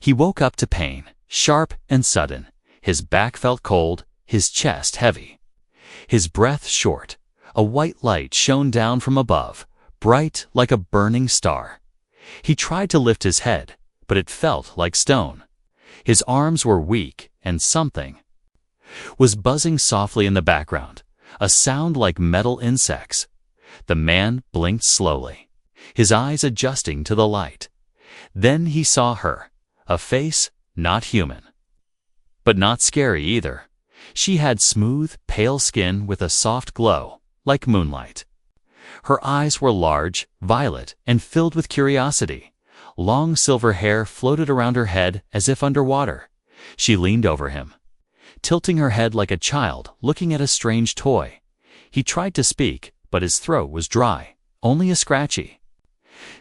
He woke up to pain, sharp and sudden. His back felt cold, his chest heavy. His breath short. A white light shone down from above, bright like a burning star. He tried to lift his head, but it felt like stone. His arms were weak, and something was buzzing softly in the background, a sound like metal insects. The man blinked slowly, his eyes adjusting to the light. Then he saw her, a face not human, but not scary either. She had smooth, pale skin with a soft glow, like moonlight. Her eyes were large, violet, and filled with curiosity. Long silver hair floated around her head as if underwater. She leaned over him, tilting her head like a child looking at a strange toy. He tried to speak, but his throat was dry, only a scratchy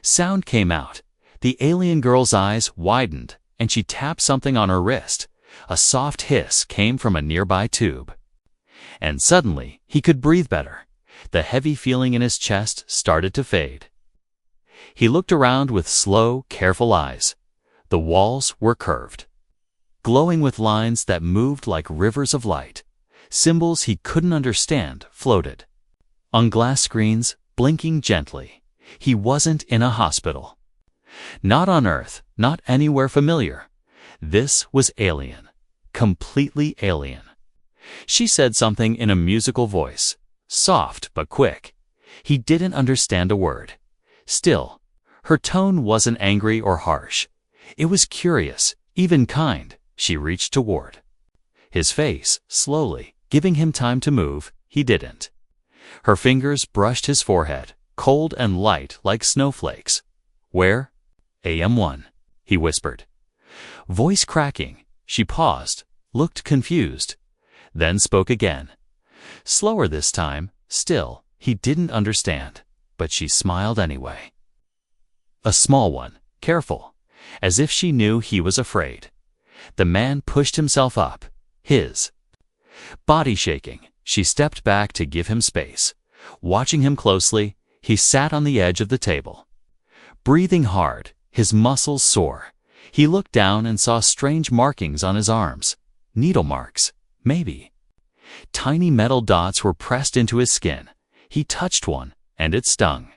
sound came out. The alien girl's eyes widened, and she tapped something on her wrist. A soft hiss came from a nearby tube. And suddenly, he could breathe better. The heavy feeling in his chest started to fade. He looked around with slow, careful eyes. The walls were curved, glowing with lines that moved like rivers of light. Symbols he couldn't understand floated on glass screens, blinking gently. He wasn't in a hospital. Not on Earth, not anywhere familiar. This was alien, completely alien. She said something in a musical voice, soft but quick. He didn't understand a word. Still, her tone wasn't angry or harsh. It was curious, even kind. She reached toward his face, slowly, giving him time to move. He didn't. Her fingers brushed his forehead, cold and light like snowflakes. "Where?" "AM1, he whispered. Voice cracking. She paused, looked confused, then spoke again. Slower this time. Still, he didn't understand, but she smiled anyway. A small one, careful, as if she knew he was afraid. The man pushed himself up, his body shaking. She stepped back to give him space. Watching him closely, he sat on the edge of the table, breathing hard, his muscles sore. He looked down and saw strange markings on his arms. Needle marks, maybe. Tiny metal dots were pressed into his skin. He touched one, and it stung.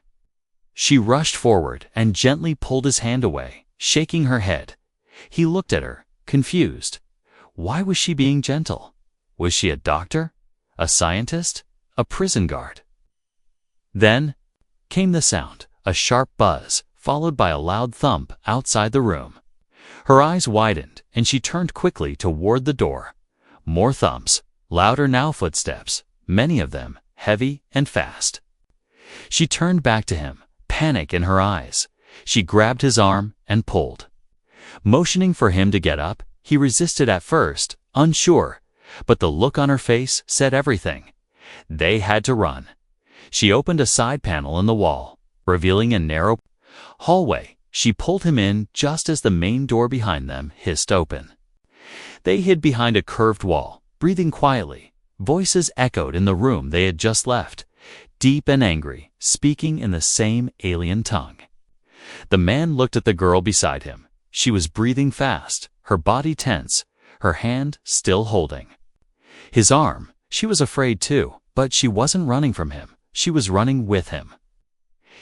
She rushed forward and gently pulled his hand away, shaking her head. He looked at her, confused. Why was she being gentle? Was she a doctor? A scientist? A prison guard? Then came the sound, a sharp buzz, followed by a loud thump outside the room. Her eyes widened, and she turned quickly toward the door. More thumps, louder now footsteps, many of them, heavy and fast. She turned back to him, panic in her eyes. She grabbed his arm and pulled. Motioning for him to get up, he resisted at first, unsure, but the look on her face said everything. They had to run. She opened a side panel in the wall, revealing a narrow hallway. She pulled him in just as the main door behind them hissed open. They hid behind a curved wall, breathing quietly. Voices echoed in the room they had just left, deep and angry, speaking in the same alien tongue. The man looked at the girl beside him. She was breathing fast, her body tense, her hand still holding his arm. She was afraid too, but she wasn't running from him. She was running with him.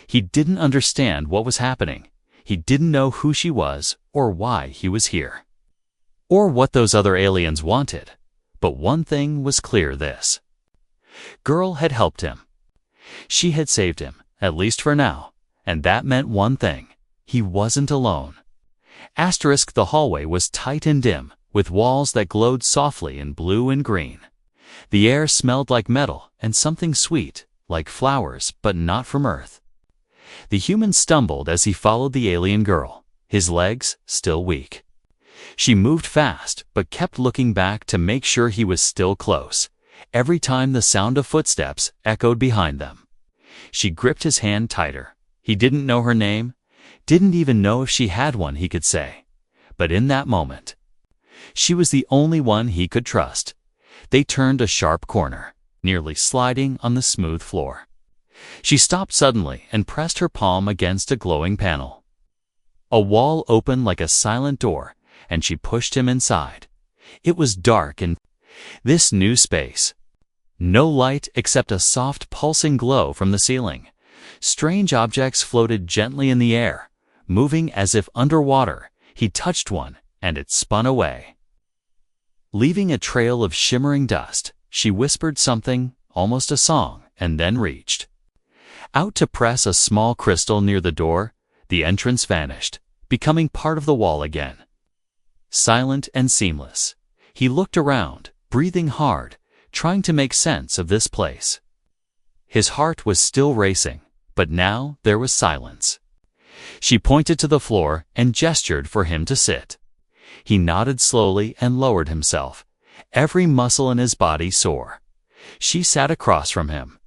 He didn't understand what was happening. He didn't know who she was or why he was here, or what those other aliens wanted. But one thing was clear: this girl had helped him. She had saved him, at least for now, and that meant one thing: he wasn't alone. The hallway was tight and dim, with walls that glowed softly in blue and green. The air smelled like metal and something sweet, like flowers, but not from Earth. The human stumbled as he followed the alien girl, his legs still weak. She moved fast, but kept looking back to make sure he was still close. Every time the sound of footsteps echoed behind them, she gripped his hand tighter. He didn't know her name, didn't even know if she had one he could say. But in that moment, she was the only one he could trust. They turned a sharp corner, nearly sliding on the smooth floor. She stopped suddenly and pressed her palm against a glowing panel. A wall opened like a silent door, and she pushed him inside. It was dark in this new space. No light except a soft pulsing glow from the ceiling. Strange objects floated gently in the air, moving as if underwater. He touched one, and it spun away, leaving a trail of shimmering dust. She whispered something, almost a song, and then reached out to press a small crystal near the door. The entrance vanished, becoming part of the wall again. Silent and seamless. He looked around, breathing hard, trying to make sense of this place. His heart was still racing, but now there was silence. She pointed to the floor and gestured for him to sit. He nodded slowly and lowered himself, every muscle in his body sore. She sat across from him,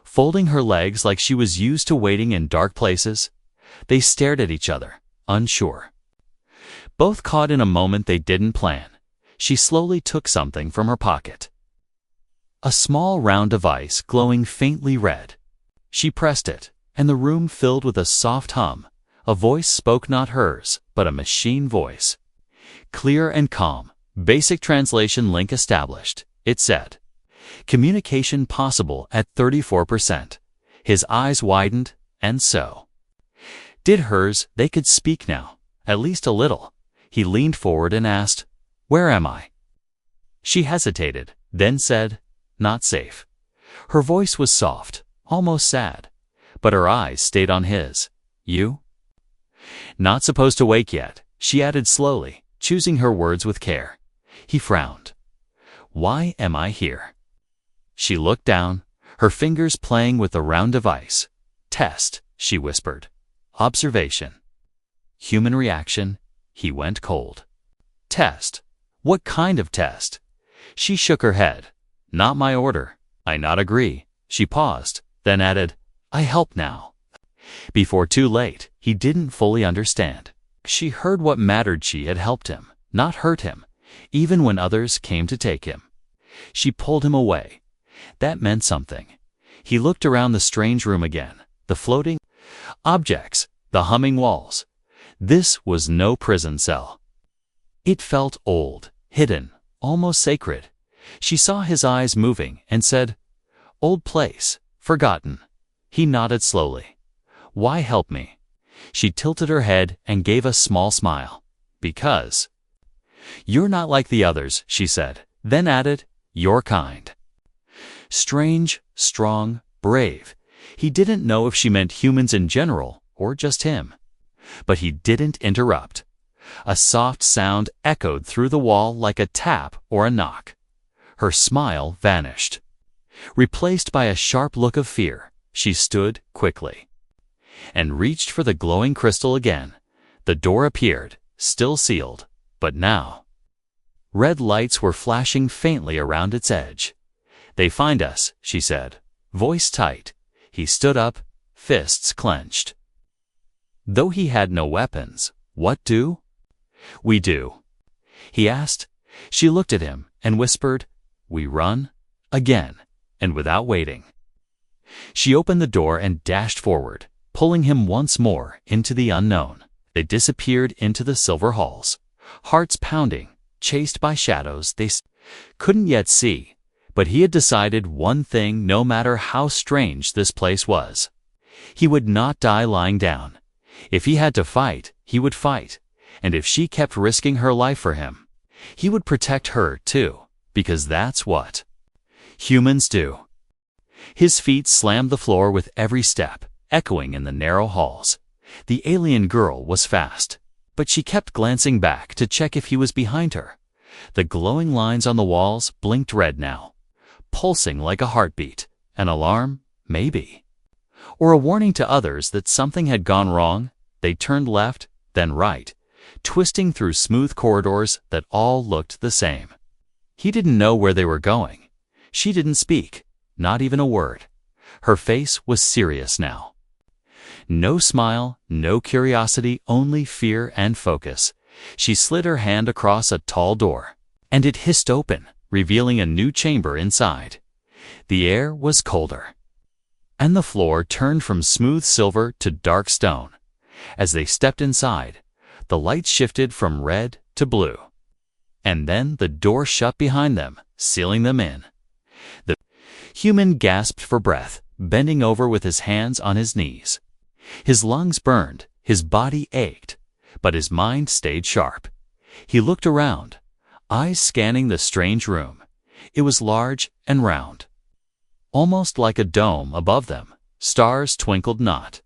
folding her legs like she was used to waiting in dark places. They stared at each other, unsure, both caught in a moment they didn't plan. She slowly took something from her pocket. A small round device glowing faintly red. She pressed it, and the room filled with a soft hum. A voice spoke, not hers, but a machine voice. Clear and calm. Basic translation link established. It said, "Communication possible at 34%. His eyes widened, and so did hers. They could speak now, at least a little. He leaned forward and asked, "Where am I?" She hesitated, then said, "Not safe." Her voice was soft, almost sad, but her eyes stayed on his. "You?" "Not supposed to wake yet," she added slowly, choosing her words with care. He frowned. "Why am I here?" She looked down, her fingers playing with the round device. "Test," she whispered. "Observation. Human reaction." He went cold. "Test? What kind of test?" She shook her head. "Not my order. I not agree." She paused, then added, "I help now." Before too late, he didn't fully understand. She heard what mattered. She had helped him, not hurt him, even when others came to take him. She pulled him away. That meant something. He looked around the strange room again, the floating objects, the humming walls. This was no prison cell. It felt old, hidden, almost sacred. She saw his eyes moving and said, "Old place, forgotten." He nodded slowly. "Why help me?" She tilted her head and gave a small smile. "Because you're not like the others," she said, then added, "Your kind. Strange, strong, brave." He didn't know if she meant humans in general or just him. But he didn't interrupt. A soft sound echoed through the wall like a tap or a knock. Her smile vanished, replaced by a sharp look of fear. She stood quickly and reached for the glowing crystal again. The door appeared, still sealed, but now red lights were flashing faintly around its edge. "They find us," she said, voice tight. He stood up, fists clenched. Though he had no weapons, what do we do? He asked. She looked at him and whispered, "We run," again, and without waiting. She opened the door and dashed forward, pulling him once more into the unknown. They disappeared into the silver halls, hearts pounding, chased by shadows they couldn't yet see. But he had decided one thing: no matter how strange this place was, he would not die lying down. If he had to fight, he would fight. And if she kept risking her life for him, he would protect her too, because that's what humans do. His feet slammed the floor with every step, echoing in the narrow halls. The alien girl was fast, but she kept glancing back to check if he was behind her. The glowing lines on the walls blinked red now, pulsing like a heartbeat. An alarm, maybe, or a warning to others that something had gone wrong. They turned left, then right, twisting through smooth corridors that all looked the same. He didn't know where they were going. She didn't speak, not even a word. Her face was serious now. No smile, no curiosity, only fear and focus. She slid her hand across a tall door, and it hissed open, revealing a new chamber inside. The air was colder, and the floor turned from smooth silver to dark stone. As they stepped inside, The lights shifted from red to blue. And then the door shut behind them, sealing them in. The human gasped for breath, bending over with his hands on his knees. His lungs burned, his body ached, but his mind stayed sharp. He looked around, eyes scanning the strange room. It was large and round. Almost like a dome above them, stars twinkled not.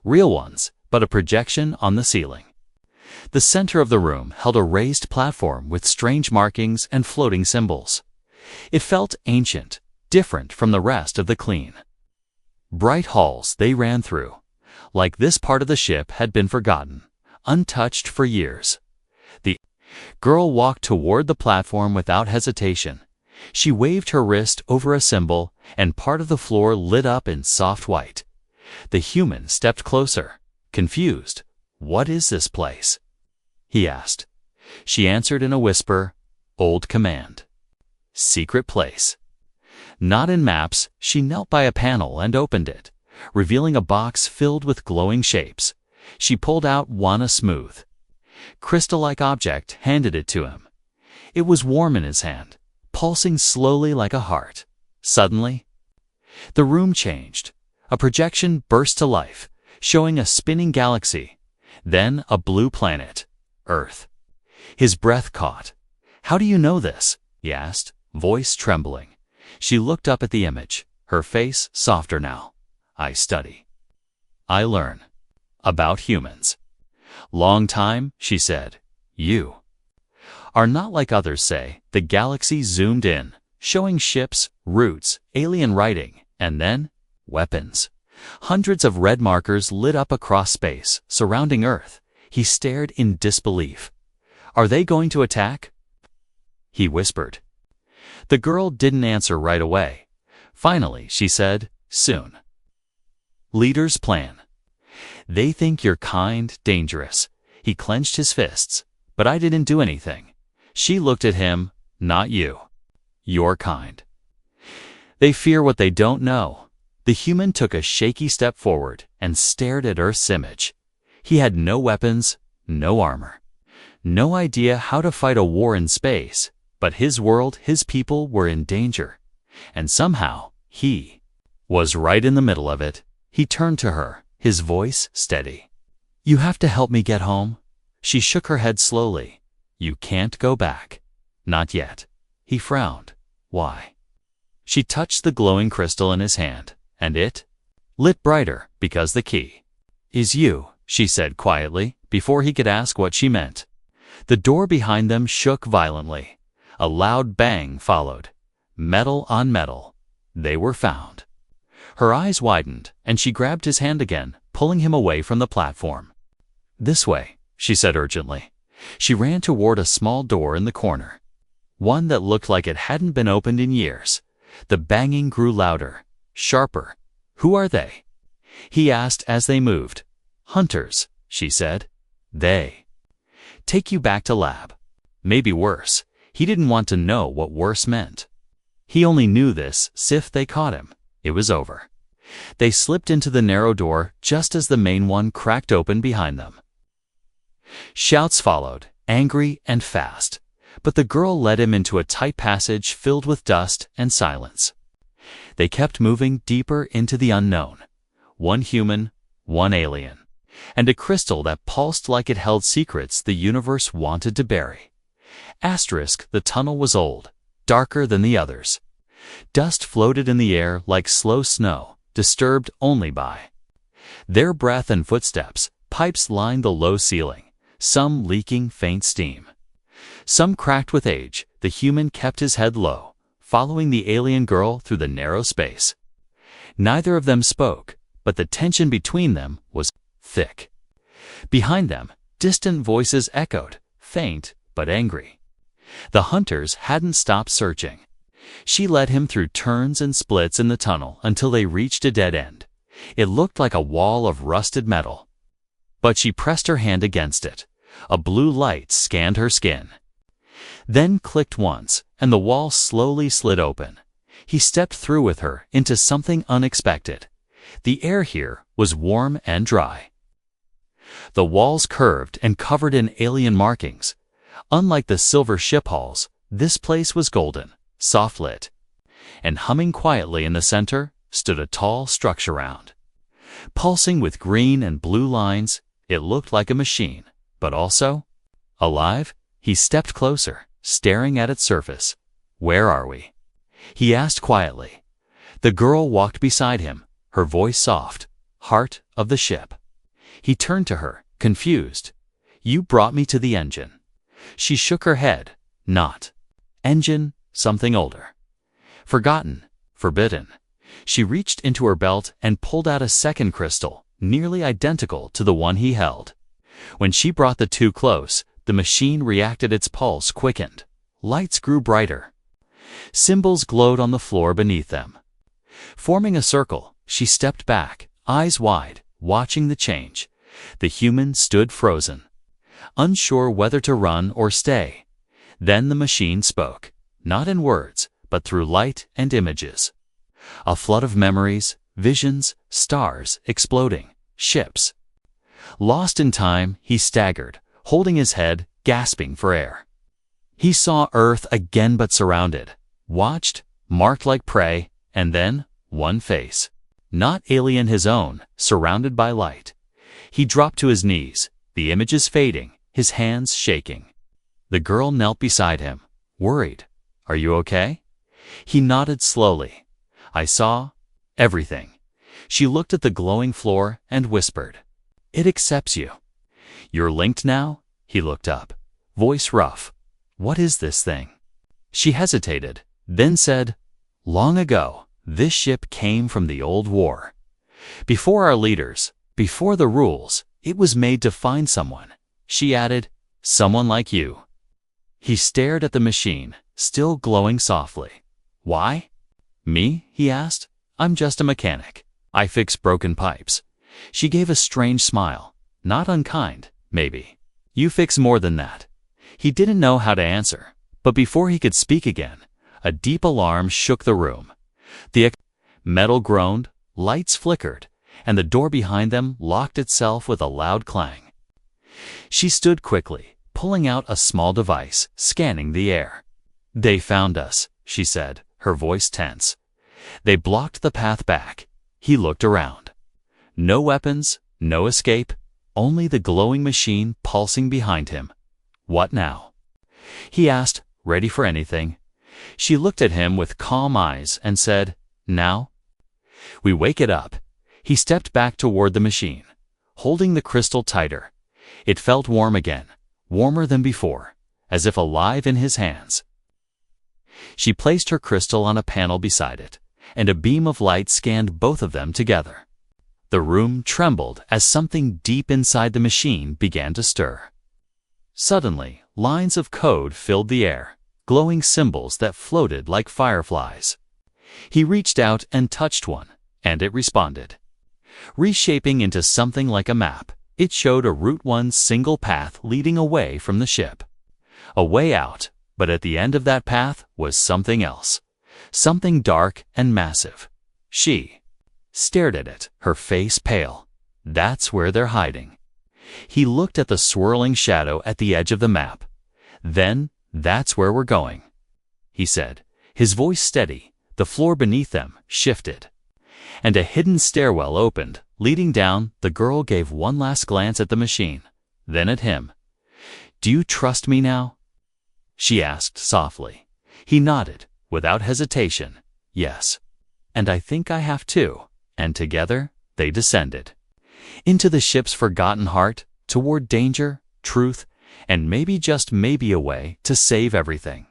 Real ones, but a projection on the ceiling. The center of the room held a raised platform with strange markings and floating symbols. It felt ancient, different from the rest of the clean. Bright halls they ran through. Like this part of the ship had been forgotten, untouched for years. The girl walked toward the platform without hesitation. She waved her wrist over a symbol, and part of the floor lit up in soft white. The human stepped closer, confused. "What is this place?" he asked. She answered in a whisper, "Old command. Secret place." Not in maps, she knelt by a panel and opened it, revealing a box filled with glowing shapes. She pulled out one, a smooth, crystal-like object, handed it to him. It was warm in his hand, pulsing slowly like a heart. Suddenly, the room changed. A projection burst to life, showing a spinning galaxy, then a blue planet, Earth. His breath caught. "How do you know this?" he asked, voice trembling. She looked up at the image, her face softer now. "I study. I learn. About humans." "Long time," she said. "You are not like others say." The galaxy zoomed in, showing ships, routes, alien writing, and then weapons. Hundreds of red markers lit up across space, surrounding Earth. He stared in disbelief. "Are they going to attack?" he whispered. The girl didn't answer right away. Finally, she said, "Soon. Leaders plan. They think you're kind, dangerous." He clenched his fists. "But I didn't do anything." She looked at him. "Not you. You're kind. They fear what they don't know." The human took a shaky step forward and stared at Earth's image. He had no weapons, no armor, no idea how to fight a war in space, but his world, his people were in danger. And somehow, he was right in the middle of it. He turned to her, his voice steady. "You have to help me get home." She shook her head slowly. "You can't go back. Not yet." He frowned. "Why?" She touched the glowing crystal in his hand, and it lit brighter because the key is you, she said quietly, before he could ask what she meant. The door behind them shook violently. A loud bang followed. Metal on metal. They were found. Her eyes widened, and she grabbed his hand again, pulling him away from the platform. "This way," she said urgently. She ran toward a small door in the corner, one that looked like it hadn't been opened in years. The banging grew louder, sharper. "Who are they?" he asked as they moved. "Hunters," she said. "They take you back to lab. Maybe worse." He didn't want to know what worse meant. He only knew this if they caught him. It was over. They slipped into the narrow door just as the main one cracked open behind them. Shouts followed, angry and fast, but the girl led him into a tight passage filled with dust and silence. They kept moving deeper into the unknown. One human, one alien, and a crystal that pulsed like it held secrets the universe wanted to bury. Asterisk, the tunnel was old, darker than the others. Dust floated in the air like slow snow, disturbed only by their breath and footsteps. Pipes lined the low ceiling, some leaking faint steam. Some cracked with age. The human kept his head low, following the alien girl through the narrow space. Neither of them spoke, but the tension between them was thick. Behind them, distant voices echoed, faint but angry. The hunters hadn't stopped searching. She led him through turns and splits in the tunnel until they reached a dead end. It looked like a wall of rusted metal. But she pressed her hand against it. A blue light scanned her skin. Then clicked once, and the wall slowly slid open. He stepped through with her into something unexpected. The air here was warm and dry. The walls curved and covered in alien markings. Unlike the silver ship halls, this place was golden, soft-lit. And humming quietly in the center stood a tall structure round. Pulsing with green and blue lines, it looked like a machine, but also alive. He stepped closer, staring at its surface. "Where are we?" he asked quietly. The girl walked beside him, her voice soft. "Heart of the ship." He turned to her, confused. "You brought me to the engine." She shook her head. "Not engine, something older. Forgotten, forbidden." She reached into her belt and pulled out a second crystal, nearly identical to the one he held. When she brought the two close, the machine reacted. Its pulse quickened. Lights grew brighter. Symbols glowed on the floor beneath them. Forming a circle, she stepped back, eyes wide, watching the change. The human stood frozen, unsure whether to run or stay. Then the machine spoke, not in words, but through light and images. A flood of memories, visions, stars exploding, ships. Lost in time, he staggered, holding his head, gasping for air. He saw Earth again, but surrounded, watched, marked like prey, and then one face. Not alien, his own, surrounded by light. He dropped to his knees, the images fading, his hands shaking. The girl knelt beside him, worried. "Are you okay?" He nodded slowly. "I saw everything." She looked at the glowing floor and whispered, "It accepts you. You're linked now?" He looked up, voice rough. "What is this thing?" She hesitated, then said, "Long ago, this ship came from the old war. Before our leaders, before the rules, it was made to find someone." She added, "Someone like you." He stared at the machine, still glowing softly. "Why?" "Me?" he asked. "I'm just a mechanic. I fix broken pipes." She gave a strange smile. "Not unkind, maybe. You fix more than that." He didn't know how to answer, but before he could speak again, a deep alarm shook the room. The metal groaned, lights flickered, and the door behind them locked itself with a loud clang. She stood quickly, pulling out a small device, scanning the air. "They found us," she said, her voice tense. "They blocked the path back." He looked around. No weapons, no escape, only the glowing machine pulsing behind him. "What now?" he asked, ready for anything. She looked at him with calm eyes and said, "Now we wake it up." He stepped back toward the machine, holding the crystal tighter. It felt warm again, warmer than before, as if alive in his hands. She placed her crystal on a panel beside it, and a beam of light scanned both of them together. The room trembled as something deep inside the machine began to stir. Suddenly, lines of code filled the air, glowing symbols that floated like fireflies. He reached out and touched one, and it responded. Reshaping into something like a map, it showed a Route 1 single path leading away from the ship. A way out, but at the end of that path was something else. Something dark and massive. She stared at it, her face pale. "That's where they're hiding." He looked at the swirling shadow at the edge of the map. "Then, that's where we're going," he said, his voice steady. The floor beneath them shifted, and a hidden stairwell opened, leading down. The girl gave one last glance at the machine, then at him. "Do you trust me now?" she asked softly. He nodded, without hesitation. "Yes. And I think I have too." And together, they descended into the ship's forgotten heart, toward danger, truth, and maybe, just maybe, a way to save everything.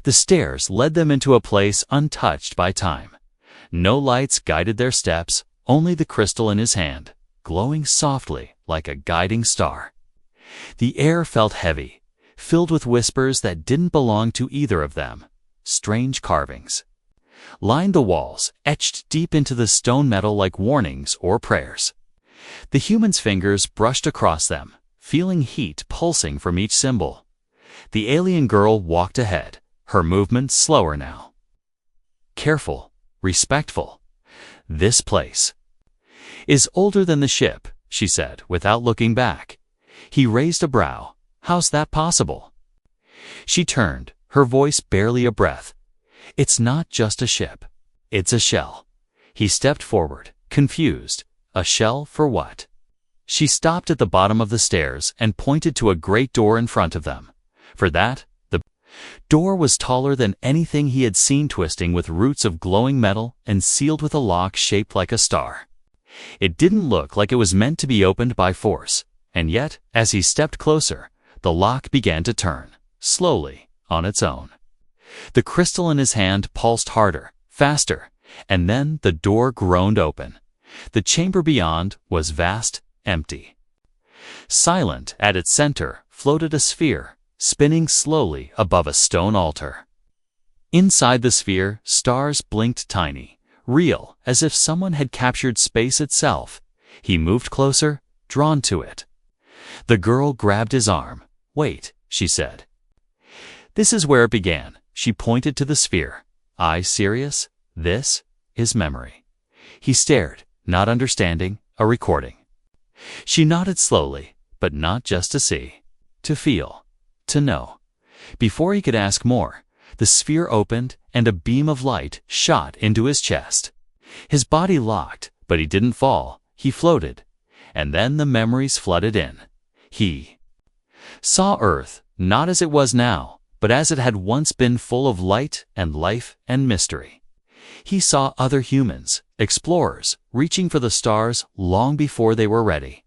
The stairs led them into a place untouched by time. No lights guided their steps, only the crystal in his hand, glowing softly like a guiding star. The air felt heavy, filled with whispers that didn't belong to either of them. Strange carvings lined the walls, etched deep into the stone metal like warnings or prayers. The human's fingers brushed across them, feeling heat pulsing from each symbol. The alien girl walked ahead, her movement slower now. Careful, respectful. "This place is older than the ship," she said, without looking back. He raised a brow. How's that possible? She turned, her voice barely a breath. It's not just a ship. It's a shell. He stepped forward, confused. A shell for what? She stopped at the bottom of the stairs and pointed to a great door in front of them. For that, the door was taller than anything he had seen, twisting with roots of glowing metal and sealed with a lock shaped like a star. It didn't look like it was meant to be opened by force, and yet, as he stepped closer, the lock began to turn, slowly, on its own. The crystal in his hand pulsed harder, faster, and then the door groaned open. The chamber beyond was vast, empty. Silent at its center floated a sphere, spinning slowly above a stone altar. Inside the sphere, stars blinked tiny, real, as if someone had captured space itself. He moved closer, drawn to it. The girl grabbed his arm. "Wait," she said. "This is where it began." She pointed to the sphere. "I serious? This is memory." He stared, not understanding, a recording. She nodded slowly, but not just to see, to feel, to know. Before he could ask more, the sphere opened and a beam of light shot into his chest. His body locked, but he didn't fall, he floated. And then the memories flooded in. He saw Earth, not as it was now, but as it had once been, full of light and life and mystery. He saw other humans, explorers, reaching for the stars long before they were ready.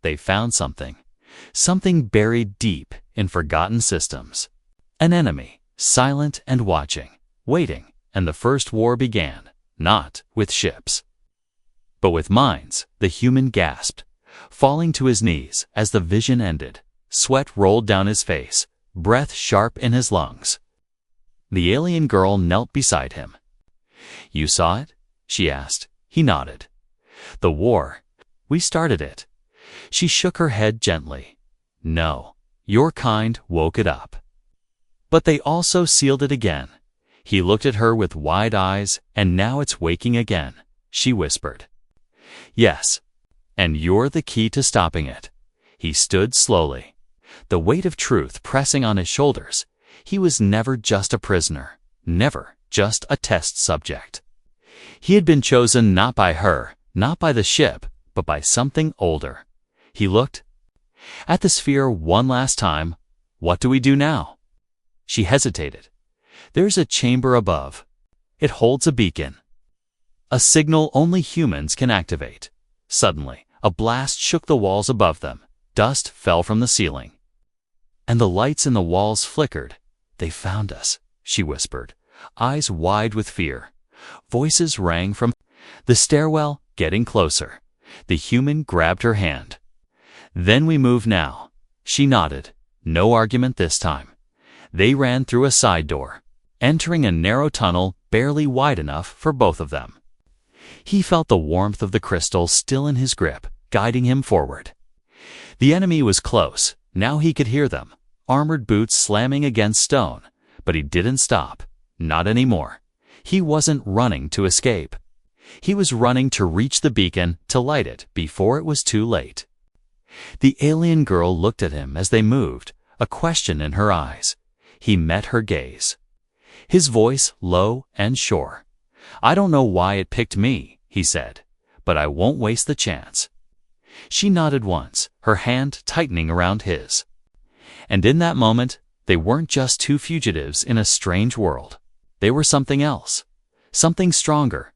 They found something buried deep in forgotten systems. An enemy, silent and watching, waiting, and the first war began, not with ships, but with minds. The human gasped, falling to his knees as the vision ended. Sweat rolled down his face, breath sharp in his lungs. The alien girl knelt beside him. "You saw it?" she asked. He nodded. "The war. We started it." She shook her head gently. "No, your kind woke it up. But they also sealed it again." He looked at her with wide eyes. "And now it's waking again," she whispered. "Yes, and you're the key to stopping it." He stood slowly, the weight of truth pressing on his shoulders. He was never just a prisoner, never just a test subject. He had been chosen not by her, not by the ship, but by something older. He looked at the sphere one last time. "What do we do now?" She hesitated. "There's a chamber above. It holds a beacon. A signal only humans can activate." Suddenly, a blast shook the walls above them. Dust fell from the ceiling, and the lights in the walls flickered. "They found us," she whispered, eyes wide with fear. Voices rang from the stairwell, getting closer. The human grabbed her hand. "Then we move now." She nodded. No argument this time. They ran through a side door, entering a narrow tunnel barely wide enough for both of them. He felt the warmth of the crystal still in his grip, guiding him forward. The enemy was close. Now he could hear them, armored boots slamming against stone. But he didn't stop. Not anymore. He wasn't running to escape. He was running to reach the beacon, to light it before it was too late. The alien girl looked at him as they moved, a question in her eyes. He met her gaze. His voice low and sure. "I don't know why it picked me," he said, "but I won't waste the chance." She nodded once, her hand tightening around his. And in that moment, they weren't just two fugitives in a strange world. They were something else, something stronger,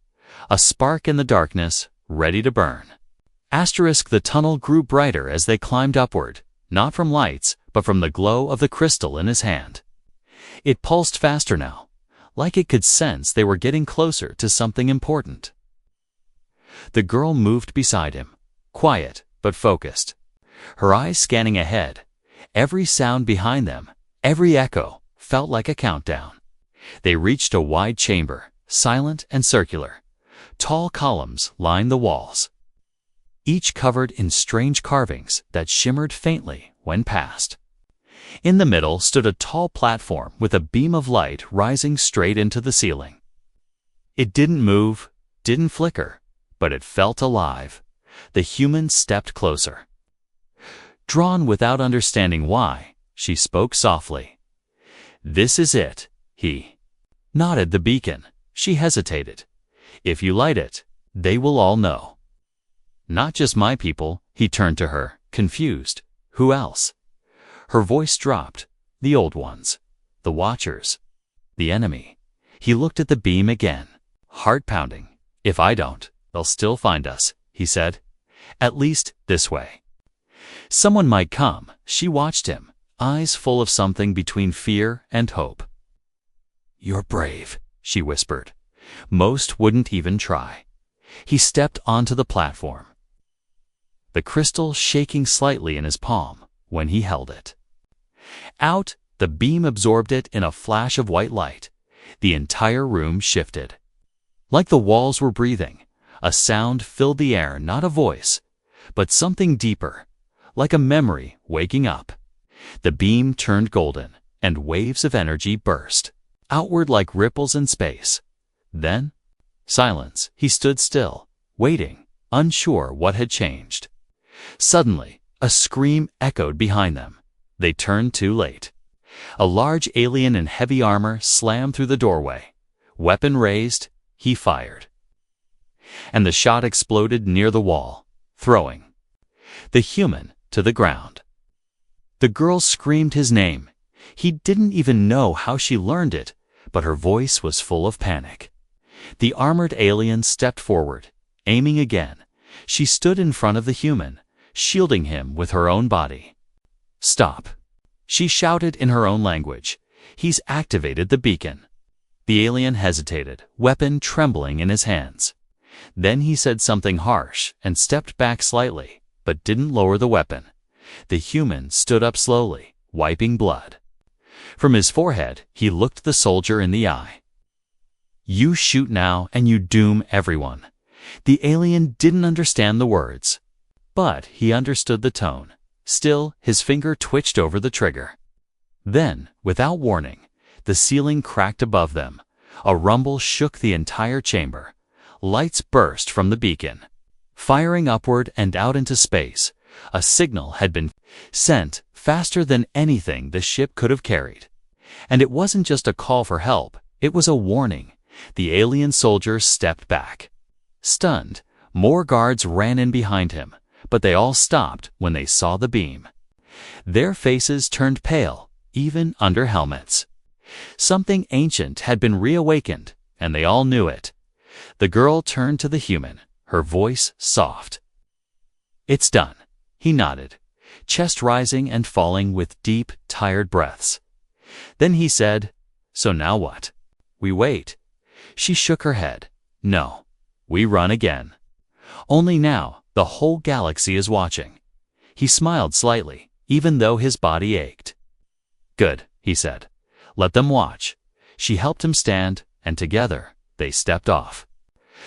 a spark in the darkness, ready to burn. The tunnel grew brighter as they climbed upward, not from lights, but from the glow of the crystal in his hand. It pulsed faster now, like it could sense they were getting closer to something important. The girl moved beside him, quiet but focused, her eyes scanning ahead. Every sound behind them, every echo, felt like a countdown. They reached a wide chamber, silent and circular. Tall columns lined the walls, each covered in strange carvings that shimmered faintly when passed. In the middle stood a tall platform with a beam of light rising straight into the ceiling. It didn't move, didn't flicker, but it felt alive. The human stepped closer. Drawn without understanding why, she spoke softly. "This is it," he nodded the beacon. She hesitated. "If you light it, they will all know." "Not just my people," he turned to her, confused. "Who else?" Her voice dropped. "The old ones. The Watchers. The enemy." He looked at the beam again, heart pounding. "If I don't, they'll still find us," he said. "At least this way." Someone might come. She watched him, eyes full of something between fear and hope. "You're brave," she whispered. "Most wouldn't even try." He stepped onto the platform, the crystal shaking slightly in his palm when he held it. Out, the beam absorbed it in a flash of white light. The entire room shifted. Like the walls were breathing, a sound filled the air, not a voice, but something deeper, like a memory waking up. The beam turned golden, and waves of energy burst outward like ripples in space. Then, silence. He stood still, waiting, unsure what had changed. Suddenly, a scream echoed behind them. They turned too late. A large alien in heavy armor slammed through the doorway. Weapon raised, he fired. And the shot exploded near the wall, throwing the human to the ground. The girl screamed his name. He didn't even know how she learned it, but her voice was full of panic. The armored alien stepped forward, aiming again. She stood in front of the human, shielding him with her own body. "Stop," she shouted in her own language. "He's activated the beacon." The alien hesitated, weapon trembling in his hands. Then he said something harsh and stepped back slightly, but didn't lower the weapon. The human stood up slowly, wiping blood from his forehead. He looked the soldier in the eye. "You shoot now and you doom everyone." The alien didn't understand the words, but he understood the tone. Still, his finger twitched over the trigger. Then, without warning, the ceiling cracked above them. A rumble shook the entire chamber. Lights burst from the beacon, firing upward and out into space. A signal had been sent faster than anything the ship could have carried. And it wasn't just a call for help, it was a warning. The alien soldier stepped back. Stunned, more guards ran in behind him, but they all stopped when they saw the beam. Their faces turned pale, even under helmets. Something ancient had been reawakened, and they all knew it. The girl turned to the human, her voice soft. "It's done," he nodded, chest rising and falling with deep, tired breaths. Then he said, "So now what? We wait." She shook her head. "No, we run again. Only now, the whole galaxy is watching." He smiled slightly, even though his body ached. "Good," he said. "Let them watch." She helped him stand, and together, they stepped off.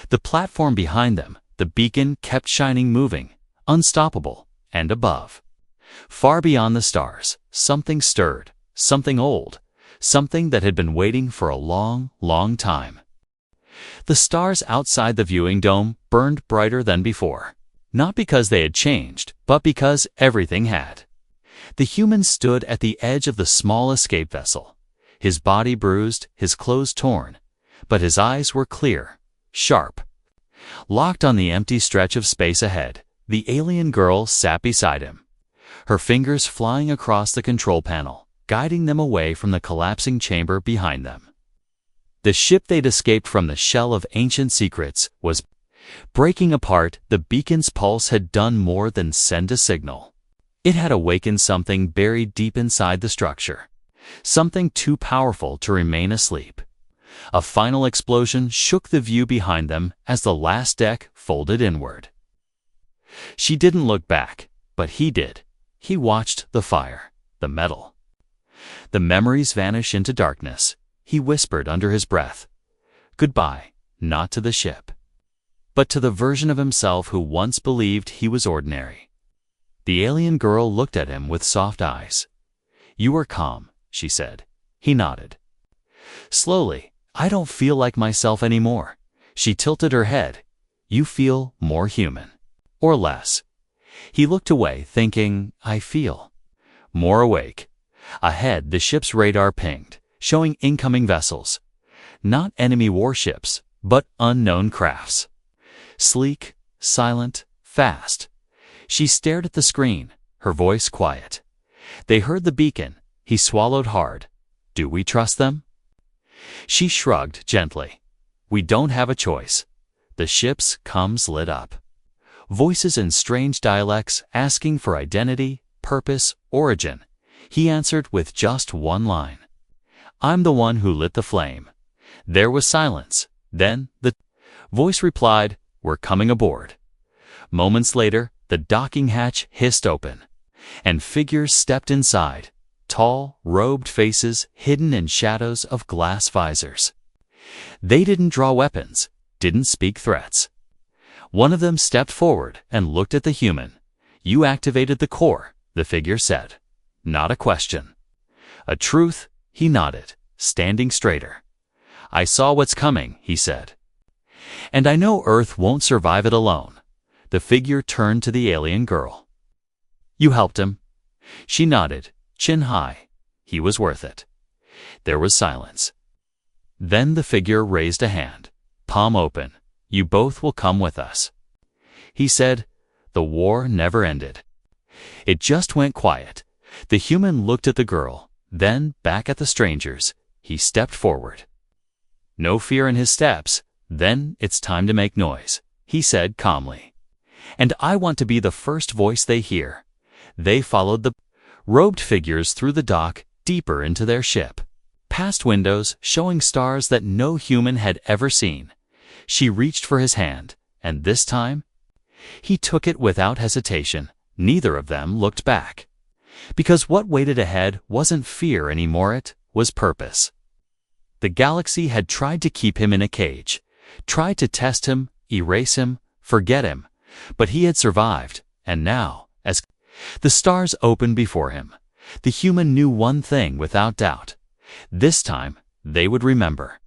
The platform behind them, the beacon kept shining, moving, unstoppable, and above. Far beyond the stars, something stirred, something old, something that had been waiting for a long, long time. The stars outside the viewing dome burned brighter than before, not because they had changed, but because everything had. The human stood at the edge of the small escape vessel, his body bruised, his clothes torn, but his eyes were clear, sharp. Locked on the empty stretch of space ahead, the alien girl sat beside him, her fingers flying across the control panel, guiding them away from the collapsing chamber behind them. The ship they'd escaped from, the shell of ancient secrets, was breaking apart. The beacon's pulse had done more than send a signal. It had awakened something buried deep inside the structure, something too powerful to remain asleep. A final explosion shook the view behind them as the last deck folded inward. She didn't look back, but he did. He watched the fire, the metal, the memories vanish into darkness. He whispered under his breath, "Goodbye, not to the ship, but to the version of himself who once believed he was ordinary." The alien girl looked at him with soft eyes. "You are calm," she said. He nodded. Slowly, "I don't feel like myself anymore." She tilted her head. "You feel more human." or less. He looked away, thinking, I feel. More awake. Ahead, the ship's radar pinged, showing incoming vessels. Not enemy warships, but unknown crafts. Sleek, silent, fast. She stared at the screen, her voice quiet. They heard the beacon. He swallowed hard. Do we trust them? She shrugged gently. We don't have a choice. The ship's comms lit up. Voices in strange dialects asking for identity, purpose, origin. He answered with just one line. I'm the one who lit the flame. There was silence. Then the voice replied, We're coming aboard. Moments later, the docking hatch hissed open, and figures stepped inside, tall, robed faces hidden in shadows of glass visors. They didn't draw weapons, didn't speak threats. One of them stepped forward and looked at the human. You activated the core, the figure said. Not a question. A truth, he nodded, standing straighter. I saw what's coming, he said. And I know Earth won't survive it alone. The figure turned to the alien girl. You helped him? She nodded, chin high. He was worth it. There was silence. Then the figure raised a hand, palm open. You both will come with us. He said, the war never ended. It just went quiet. The human looked at the girl, then back at the strangers. He stepped forward. No fear in his steps. Then it's time to make noise, he said calmly. And I want to be the first voice they hear. They followed the robed figures through the dock, deeper into their ship, past windows showing stars that no human had ever seen. She reached for his hand, and this time, he took it without hesitation. Neither of them looked back. Because what waited ahead wasn't fear anymore, it was purpose. The galaxy had tried to keep him in a cage, tried to test him, erase him, forget him, but he had survived, and now, as the stars opened before him, the human knew one thing without doubt. This time, they would remember.